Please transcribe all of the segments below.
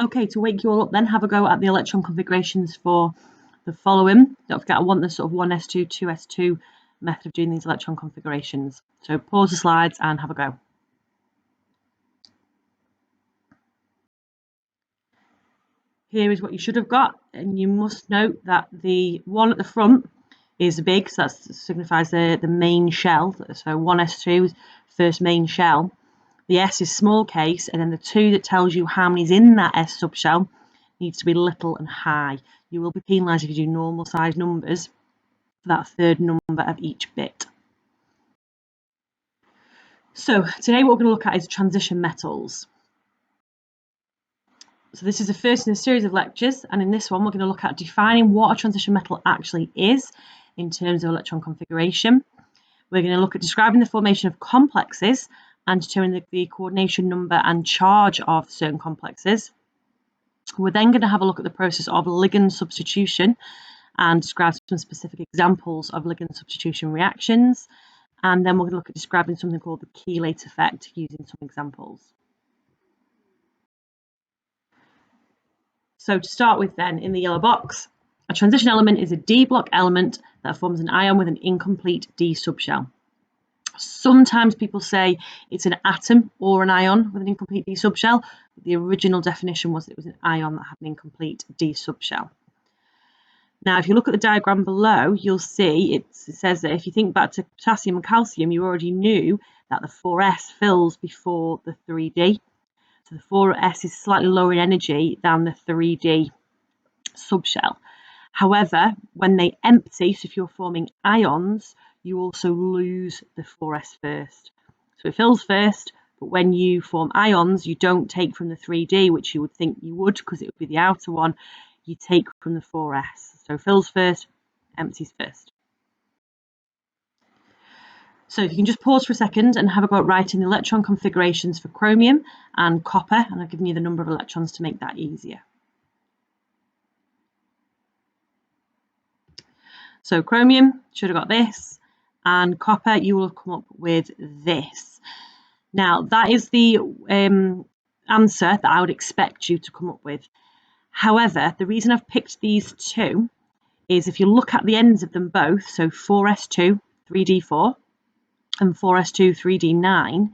Okay, to wake you all up then, have a go at the electron configurations for the following. Don't forget, I want the sort of 1s2, 2s2 method of doing these electron configurations. So pause the slides and have a go. Here is what you should have got, and you must note that the one at the front is big, so that signifies the main shell. So 1s2 is first main shell. The S is small case, and then the 2 that tells you how many's in that S subshell needs to be little and high. You will be penalised if you do normal size numbers for that third number of each bit. So today what we're going to look at is transition metals. So this is the first in a series of lectures, and in this one we're going to look at defining what a transition metal actually is in terms of electron configuration. We're going to look at describing the formation of complexes and determining the coordination number and charge of certain complexes. We're then going to have a look at the process of ligand substitution and describe some specific examples of ligand substitution reactions. And then we're going to look at describing something called the chelate effect using some examples. So to start with then, in the yellow box, a transition element is a D block element that forms an ion with an incomplete D subshell. Sometimes people say it's an atom or an ion with an incomplete D subshell. The original definition was that it was an ion that had an incomplete D subshell. Now, if you look at the diagram below, you'll see it says that if you think back to potassium and calcium, you already knew that the 4s fills before the 3d. So the 4s is slightly lower in energy than the 3d subshell. However, when they empty, so if you're forming ions, you also lose the 4s first. So it fills first, but when you form ions, you don't take from the 3d, which you would think you would because it would be the outer one. You take from the 4s. So fills first, empties first. So if you can just pause for a second and have a go at writing the electron configurations for chromium and copper, and I've given you the number of electrons to make that easier. So chromium should have got this, and copper you will have come up with this. Now that is the answer that I would expect you to come up with. However, the reason I've picked these two is if you look at the ends of them both, so 4s2, 3d4, and 4s2, 3d9,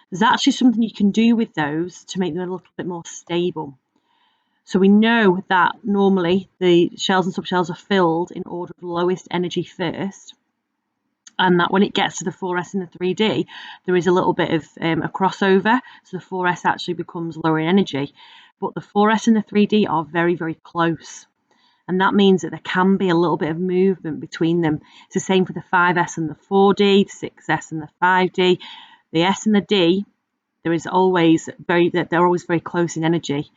there's actually something you can do with those to make them a little bit more stable. So we know that normally the shells and subshells are filled in order of lowest energy first, and that when it gets to the 4s and the 3d, there is a little bit of a crossover, so the 4s actually becomes lower in energy. But the 4s and the 3d are very, very close. And that means that there can be a little bit of movement between them. It's the same for the 5s and the 4d, the 6s and the 5d. The S and the D, they're always very close in energy.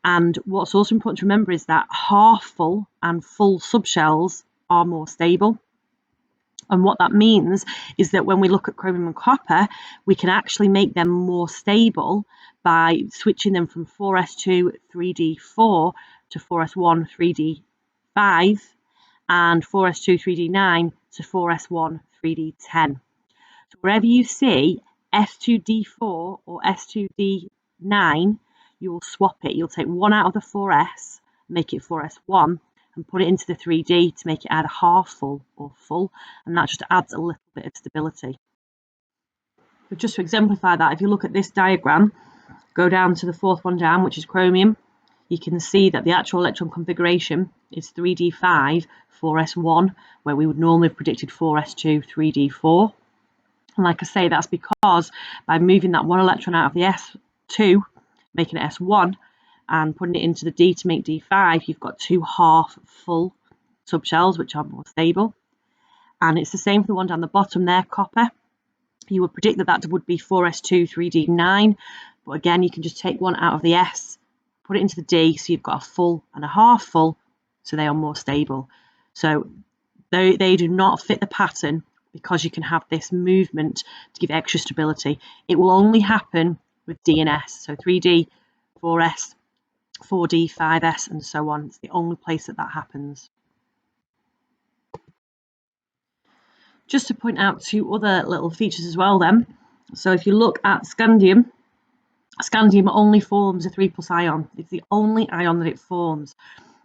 And what's also important to remember is that half full and full subshells are more stable. And what that means is that when we look at chromium and copper, we can actually make them more stable by switching them from 4s2, 3d4 to 4s1, 3d5, and 4s2, 3d9 to 4s1, 3d10. So wherever you see s2d4 or s2d9, you will swap it. You'll take one out of the 4s, make it 4s1, and put it into the 3d to make it either half full or full, and that just adds a little bit of stability. But just to exemplify that, if you look at this diagram, go down to the fourth one down, which is chromium, you can see that the actual electron configuration is 3d5, 4s1, where we would normally have predicted 4s2, 3d4. And like I say, that's because by moving that one electron out of the S2, making it S1, and putting it into the D to make D5, you've got two half full subshells, which are more stable. And it's the same for the one down the bottom there, copper. You would predict that would be 4s2, 3d9. But again, you can just take one out of the S, put it into the D, so you've got a full and a half full, so they are more stable. So they do not fit the pattern because you can have this movement to give extra stability. It will only happen with D and S, so 3D, 4S, 4D, 5S, and so on. It's the only place that happens. Just to point out two other little features as well then. So if you look at scandium, Scandium only forms a 3+ ion. It's the only ion that it forms.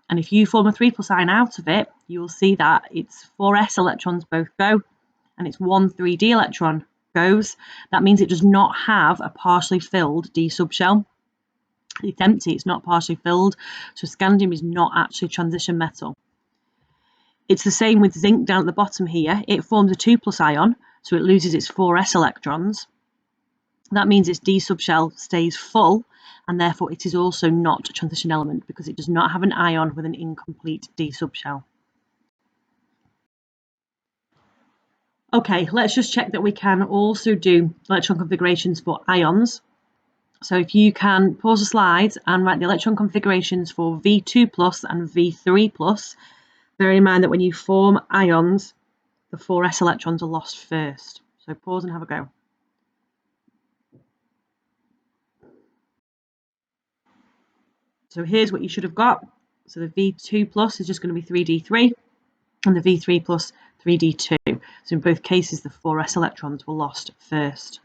And if you form a 3+ ion out of it, you will see that its 4s electrons both go, and its 1 3d electron goes. That means it does not have a partially filled d subshell. It's empty, it's not partially filled. So scandium is not actually a transition metal. It's the same with zinc down at the bottom here. It forms a 2+ ion, so it loses its 4s electrons. That means its d subshell stays full, and therefore it is also not a transition element because it does not have an ion with an incomplete d subshell. Okay, let's just check that we can also do electron configurations for ions. So if you can pause the slides and write the electron configurations for V2+ and V3+, bearing in mind that when you form ions, the 4s electrons are lost first. So pause and have a go. So here's what you should have got. So the V2+ is just going to be 3d3, and the V3+, 3d2. So in both cases, the 4s electrons were lost first.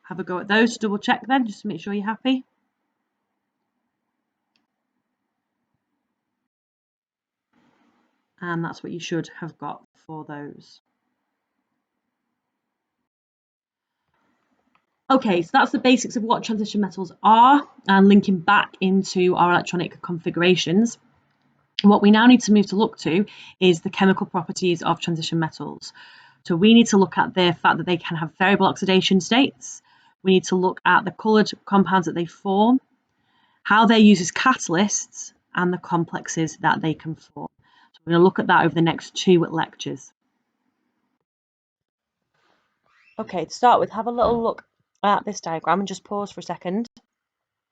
Have a go at those to double check then, just to make sure you're happy. And that's what you should have got for those. Okay, so that's the basics of what transition metals are, and linking back into our electronic configurations. What we now need to move to look to is the chemical properties of transition metals. So we need to look at the fact that they can have variable oxidation states. We need to look at the coloured compounds that they form, how they're used as catalysts, and the complexes that they can form. So we're going to look at that over the next 2 lectures. Okay, to start with, have a little look at this diagram and just pause for a second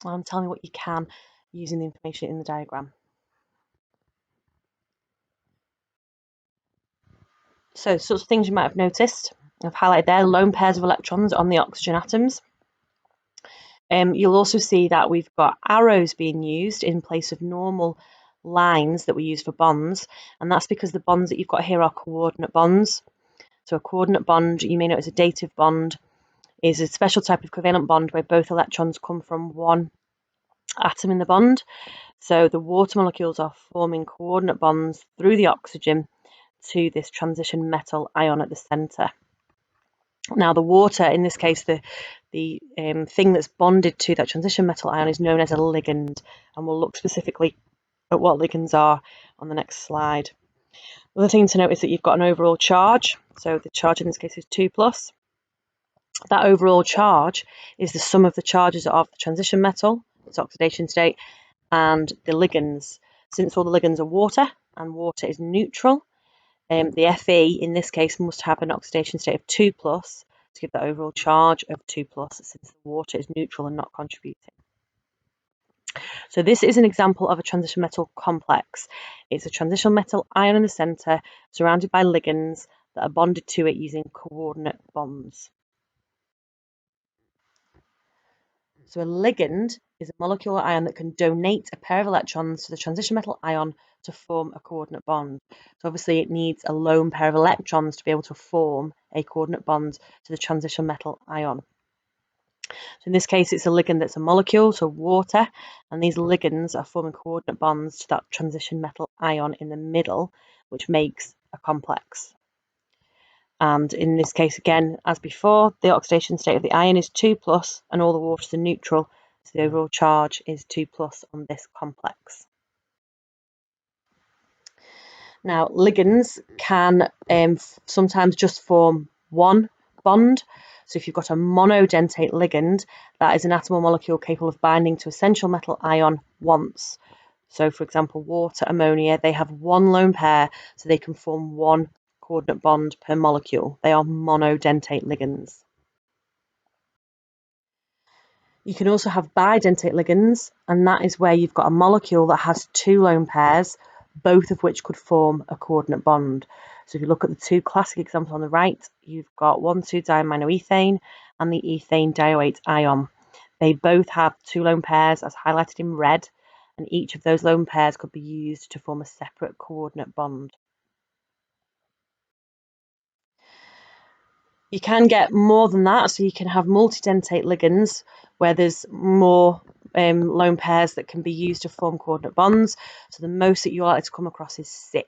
and tell me what you can using the information in the diagram. So, sorts of things you might have noticed, I've highlighted there lone pairs of electrons on the oxygen atoms. You'll also see that we've got arrows being used in place of normal lines that we use for bonds, and that's because the bonds that you've got here are coordinate bonds. So a coordinate bond, you may know as a dative bond, is a special type of covalent bond where both electrons come from one atom in the bond. So the water molecules are forming coordinate bonds through the oxygen to this transition metal ion at the centre. Now the water, in this case, the thing that's bonded to that transition metal ion is known as a ligand, and we'll look specifically at what ligands are on the next slide. The other thing to note is that you've got an overall charge, so the charge in this case is 2+. That overall charge is the sum of the charges of the transition metal, its oxidation state, and the ligands. Since all the ligands are water, and water is neutral, the Fe in this case must have an oxidation state of 2+ to give that overall charge of 2+, since the water is neutral and not contributing. So this is an example of a transition metal complex. It's a transition metal ion in the centre, surrounded by ligands that are bonded to it using coordinate bonds. So a ligand is a molecular ion that can donate a pair of electrons to the transition metal ion to form a coordinate bond. So obviously it needs a lone pair of electrons to be able to form a coordinate bond to the transition metal ion. So in this case, it's a ligand that's a molecule, so water, and these ligands are forming coordinate bonds to that transition metal ion in the middle, which makes a complex. And in this case, again, as before, the oxidation state of the ion is 2+, and all the waters are neutral, so the overall charge is 2+ on this complex. Now, ligands can sometimes just form one bond. So if you've got a monodentate ligand, that is an atom or molecule capable of binding to essential metal ion once. So for example, water, ammonia, they have one lone pair, so they can form one coordinate bond per molecule. They are monodentate ligands. You can also have bidentate ligands, and that is where you've got a molecule that has 2 lone pairs, both of which could form a coordinate bond. So if you look at the 2 classic examples on the right, you've got 1,2-diaminoethane and the ethane dioate ion. They both have 2 lone pairs as highlighted in red, and each of those lone pairs could be used to form a separate coordinate bond. You can get more than that, so you can have multidentate ligands where there's more lone pairs that can be used to form coordinate bonds. So the most that you're likely to come across is 6.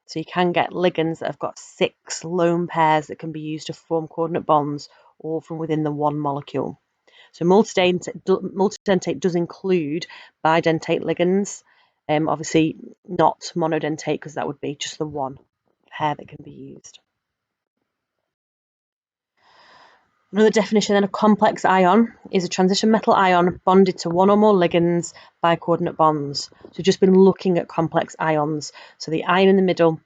So you can get ligands that have got 6 lone pairs that can be used to form coordinate bonds, all from within the one molecule. So multidentate does include bidentate ligands, obviously not monodentate, because that would be just the one pair that can be used. Another definition then of complex ion is a transition metal ion bonded to one or more ligands by coordinate bonds. So we've just been looking at complex ions. So the ion in the middle,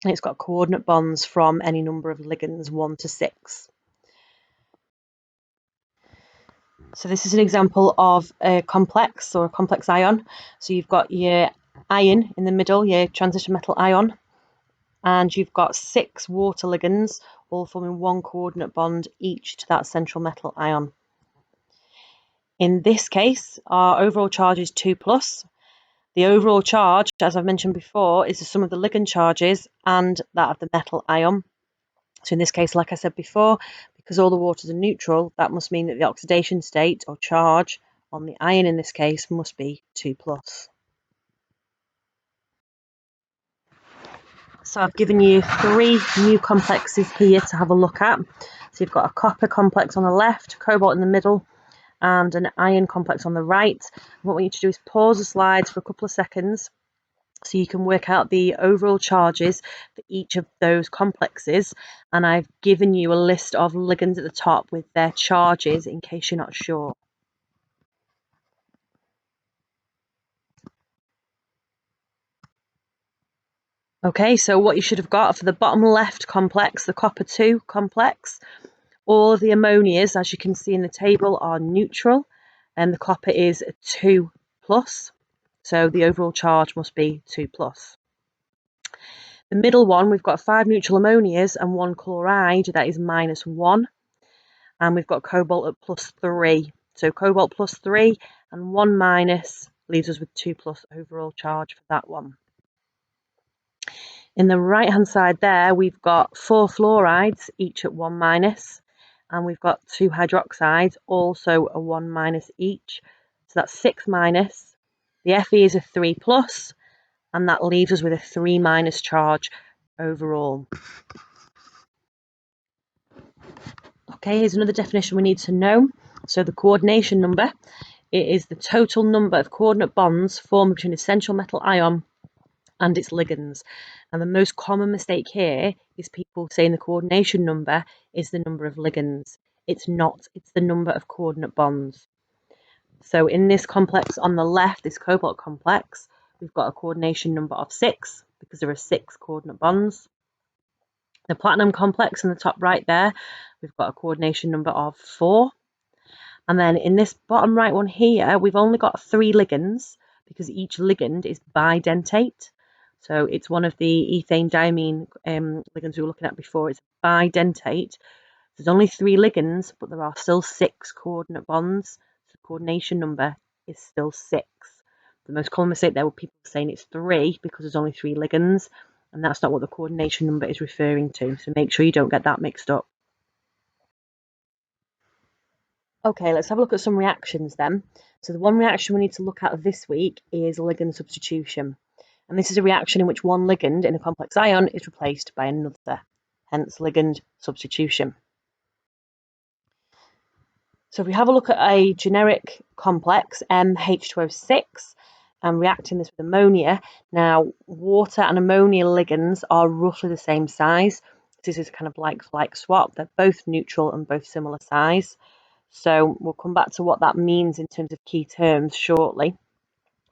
and it's got coordinate bonds from any number of ligands, 1 to 6. So this is an example of a complex or a complex ion. So you've got your iron in the middle, your transition metal ion, and you've got 6 water ligands, all forming one coordinate bond each to that central metal ion. In this case, our overall charge is 2 plus. The overall charge, as I've mentioned before, is the sum of the ligand charges and that of the metal ion. So in this case, like I said before, because all the waters are neutral, that must mean that the oxidation state or charge on the ion in this case must be 2 plus. So I've given you 3 new complexes here to have a look at. So you've got a copper complex on the left, cobalt in the middle, and an iron complex on the right. And what we need to do is pause the slides for a couple of seconds so you can work out the overall charges for each of those complexes. And I've given you a list of ligands at the top with their charges in case you're not sure. Okay, so what you should have got for the bottom left complex, the copper 2 complex, all of the ammonias, as you can see in the table, are neutral, and the copper is a 2 plus, so the overall charge must be 2 plus. The middle one, we've got 5 neutral ammonias and 1 chloride, that is -1, and we've got cobalt at +3. So cobalt +3 and 1 minus leaves us with 2 plus overall charge for that one. In the right hand side there, we've got 4 fluorides, each at 1 minus, and we've got 2 hydroxides, also a 1 minus each. So that's 6 minus. The Fe is a 3 plus, and that leaves us with a 3 minus charge overall. Okay, here's another definition we need to know. So the coordination number, it is the total number of coordinate bonds formed between a central metal ion and its ligands. And the most common mistake here is people saying the coordination number is the number of ligands. It's not, it's the number of coordinate bonds. So in this complex on the left, this cobalt complex, we've got a coordination number of 6 because there are 6 coordinate bonds. The platinum complex in the top right there, we've got a coordination number of 4. And then in this bottom right one here, we've only got 3 ligands because each ligand is bidentate. So it's one of the ethane diamine ligands we were looking at before. It's bidentate. There's only 3 ligands, but there are still 6 coordinate bonds. So the coordination number is still 6. The most common mistake there were people saying it's 3 because there's only 3 ligands, and that's not what the coordination number is referring to. So make sure you don't get that mixed up. Okay, let's have a look at some reactions then. So the one reaction we need to look at this week is ligand substitution. And this is a reaction in which one ligand in a complex ion is replaced by another, hence ligand substitution. So if we have a look at a generic complex, MH2O6, and reacting this with ammonia, now water and ammonia ligands are roughly the same size. This is kind of like swap. They're both neutral and both similar size. So we'll come back to what that means in terms of key terms shortly.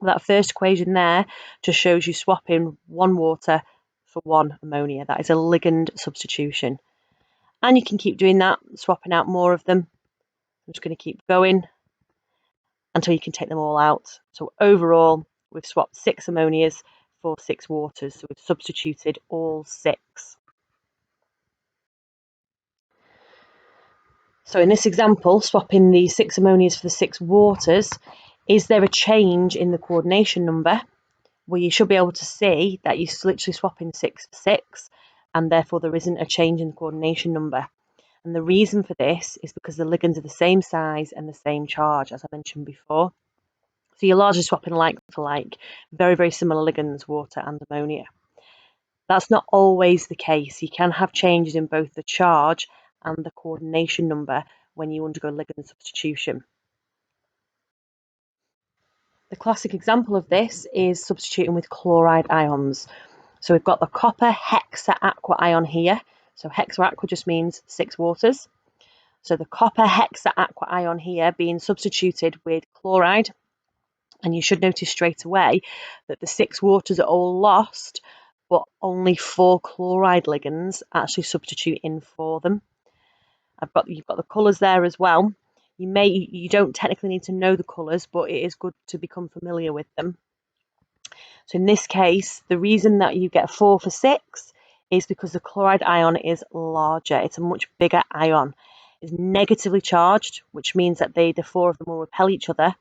That first equation there just shows you swapping 1 water for 1 ammonia. That is a ligand substitution. And you can keep doing that, swapping out more of them. I'm just going to keep going until you can take them all out. So overall, we've swapped 6 ammonias for 6 waters. So we've substituted all 6. So in this example, swapping the 6 ammonias for the 6 waters, is there a change in the coordination number? Well, you should be able to see that you're literally swapping 6 for 6, and therefore there isn't a change in the coordination number. And the reason for this is because the ligands are the same size and the same charge, as I mentioned before. So you're largely swapping like for like, very, very similar ligands, water and ammonia. That's not always the case. You can have changes in both the charge and the coordination number when you undergo ligand substitution. The classic example of this is substituting with chloride ions. So we've got the copper hexa-aqua ion here. So hexa-aqua just means 6 waters. So the copper hexa-aqua ion here being substituted with chloride, and you should notice straight away that the 6 waters are all lost, but only 4 chloride ligands actually substitute in for them. You've got the colours there as well. You don't technically need to know the colours, but it is good to become familiar with them. So in this case, the reason that you get 4 for 6 is because the chloride ion is larger. It's a much bigger ion. It's negatively charged, which means that the 4 of them will repel each other.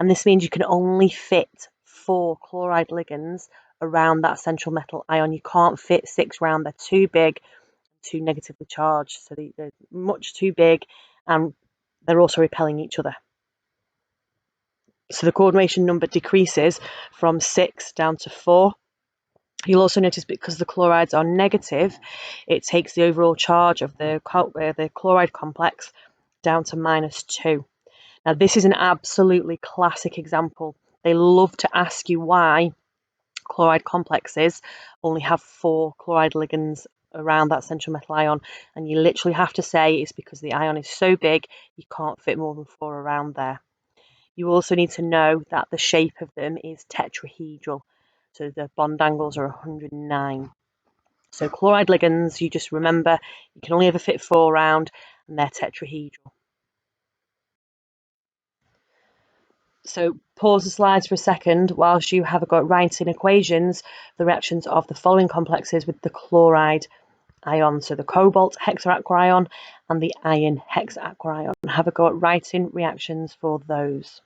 And this means you can only fit 4 chloride ligands around that central metal ion. You can't fit 6 around. They're too big, too negatively charged. So they're much too big, and they're also repelling each other. So the coordination number decreases from 6 down to 4. You'll also notice because the chlorides are negative, it takes the overall charge of the chloride complex down to -2. Now, this is an absolutely classic example. They love to ask you why chloride complexes only have 4 chloride ligands around that central metal ion, and you literally have to say it's because the ion is so big you can't fit more than 4 around there. You also need to know that the shape of them is tetrahedral, so the bond angles are 109. So chloride ligands, you just remember, you can only ever fit 4 around, and they're tetrahedral. So pause the slides for a second whilst you have a go at writing equations, the reactions of the following complexes with the chloride ion. So the cobalt hexa-aqua ion and the iron hexa-aqua ion. Have a go at writing reactions for those.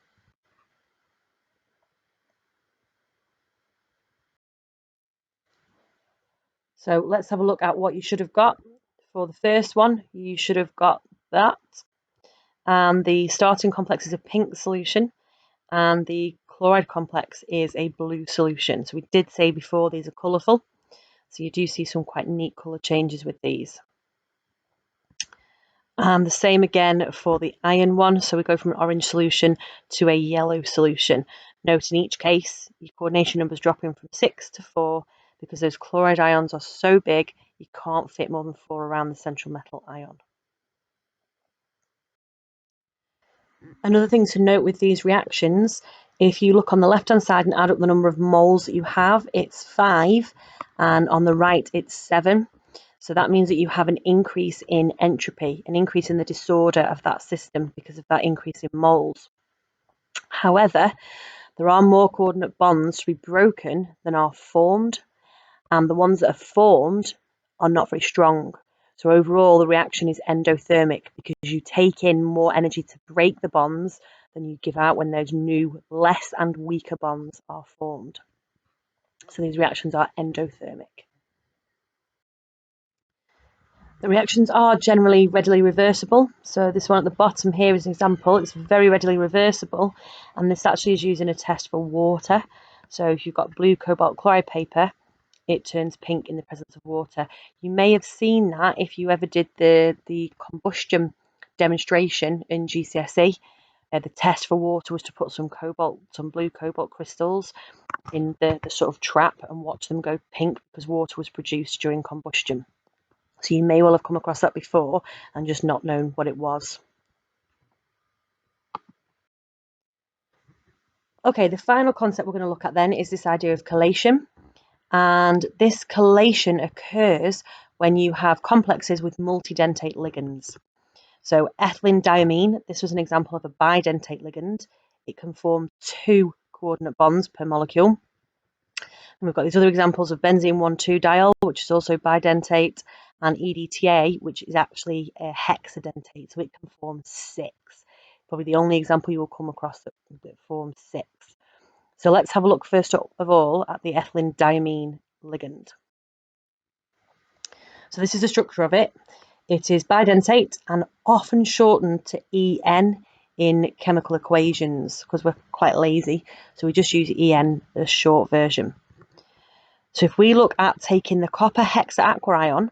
So let's have a look at what you should have got. For the first one, you should have got that. And the starting complex is a pink solution, and the chloride complex is a blue solution. So we did say before these are colourful, so you do see some quite neat colour changes with these. And the same again for the iron one, so we go from an orange solution to a yellow solution. Note in each case, your coordination numbers dropping from 6 to 4 because those chloride ions are so big you can't fit more than 4 around the central metal ion. Another thing to note with these reactions, if you look on the left hand side and add up the number of moles that you have, it's 5, and on the right it's 7. So that means that you have an increase in entropy, an increase in the disorder of that system because of that increase in moles. However, there are more coordinate bonds to be broken than are formed, and the ones that are formed are not very strong. So overall, the reaction is endothermic because you take in more energy to break the bonds than you give out when those new, less and weaker bonds are formed. So these reactions are endothermic. The reactions are generally readily reversible. So this one at the bottom here is an example. It's very readily reversible, and this actually is using a test for water. So if you've got blue cobalt chloride paper, it turns pink in the presence of water. You may have seen that if you ever did the combustion demonstration in GCSE. The test for water was to put some blue cobalt crystals in the sort of trap and watch them go pink because water was produced during combustion. So you may well have come across that before and just not known what it was. Okay, the final concept we're going to look at then is this idea of chelation. And this chelation occurs when you have complexes with multidentate ligands. So ethylene diamine, this was an example of a bidentate ligand. It can form 2 coordinate bonds per molecule. And we've got these other examples of benzene 1,2-diol, which is also bidentate, and EDTA, which is actually a hexadentate, so it can form 6. Probably the only example you will come across that forms 6. So let's have a look first of all at the ethylene diamine ligand. So this is the structure of it. It is bidentate and often shortened to EN in chemical equations because we're quite lazy, so we just use EN, the short version. So if we look at taking the copper hexaquarion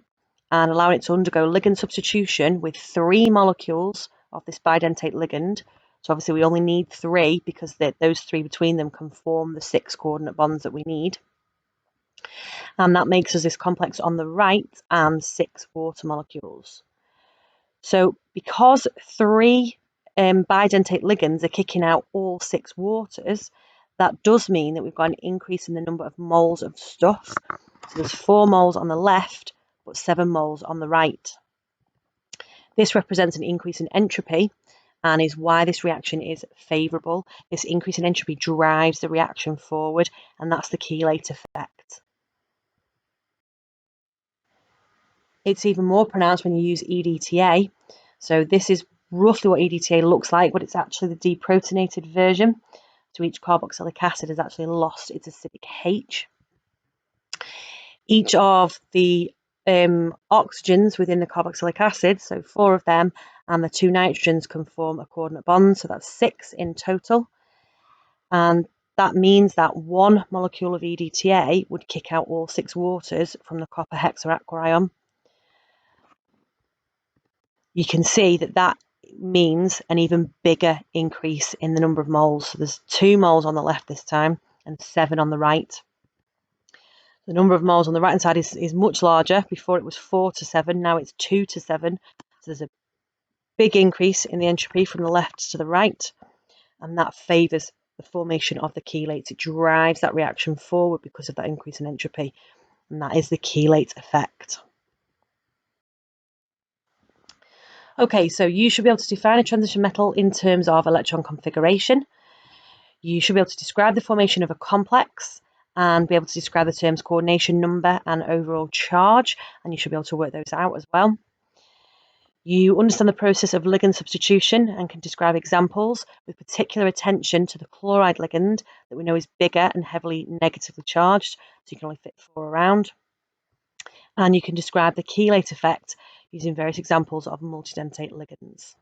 and allowing it to undergo ligand substitution with 3 molecules of this bidentate ligand, so obviously we only need 3 because those 3 between them can form the 6 coordinate bonds that we need. And that makes us this complex on the right and 6 water molecules. So because 3 bidentate ligands are kicking out all 6 waters, that does mean that we've got an increase in the number of moles of stuff. So there's 4 moles on the left, but 7 moles on the right. This represents an increase in entropy and is why this reaction is favourable. This increase in entropy drives the reaction forward, and that's the chelate effect. It's even more pronounced when you use EDTA. So this is roughly what EDTA looks like, but it's actually the deprotonated version. So each carboxylic acid has actually lost its acidic H. Each of the oxygens within the carboxylic acid, so 4 of them, and the 2 nitrogens can form a coordinate bond, so that's 6 in total. And that means that 1 molecule of EDTA would kick out all 6 waters from the copper hexaquarion. You can see that that means an even bigger increase in the number of moles. So there's 2 moles on the left this time and 7 on the right. The number of moles on the right hand side is much larger. Before it was 4 to 7, now it's 2 to 7. So there's a big increase in the entropy from the left to the right, and that favours the formation of the chelates. It drives that reaction forward because of that increase in entropy, and that is the chelate effect. Okay, so you should be able to define a transition metal in terms of electron configuration. You should be able to describe the formation of a complex and be able to describe the terms coordination number and overall charge, and you should be able to work those out as well. You understand the process of ligand substitution and can describe examples with particular attention to the chloride ligand that we know is bigger and heavily negatively charged, so you can only fit 4 around. And you can describe the chelate effect using various examples of multidentate ligands.